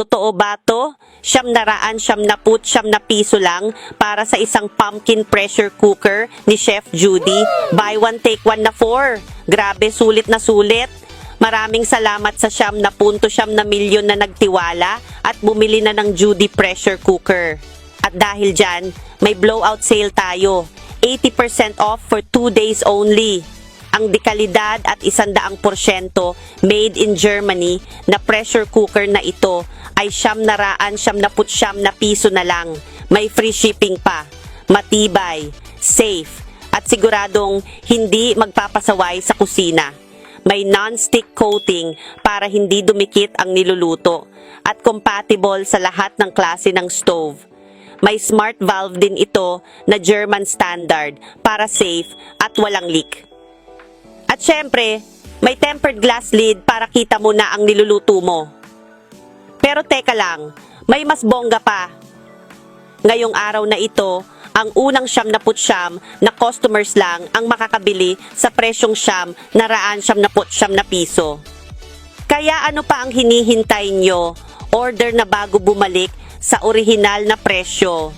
Totoo ba to? 999 piso lang para sa isang pumpkin pressure cooker ni Chef Judy. Buy one take one na 4. Grabe, sulit na sulit. Maraming salamat sa 9.9 milyon na nagtiwala at bumili na ng Judy pressure cooker. At dahil dyan, may blowout sale tayo. 80% off for 2 days only. Ang dekalidad at 100% made in Germany na pressure cooker na ito ay 999 na piso na lang. May free shipping pa. Matibay, safe, at siguradong hindi magpapasaway sa kusina. May non-stick coating para hindi dumikit ang niluluto at compatible sa lahat ng klase ng stove. May smart valve din ito na German standard para safe at walang leak. At syempre, may tempered glass lid para kita mo na ang niluluto mo. Pero teka lang, may mas bongga pa. Ngayong araw na ito, ang unang 99 na customers lang ang makakabili sa presyong 999 na piso. Kaya ano pa ang hinihintay nyo? Order na bago bumalik sa orihinal na presyo.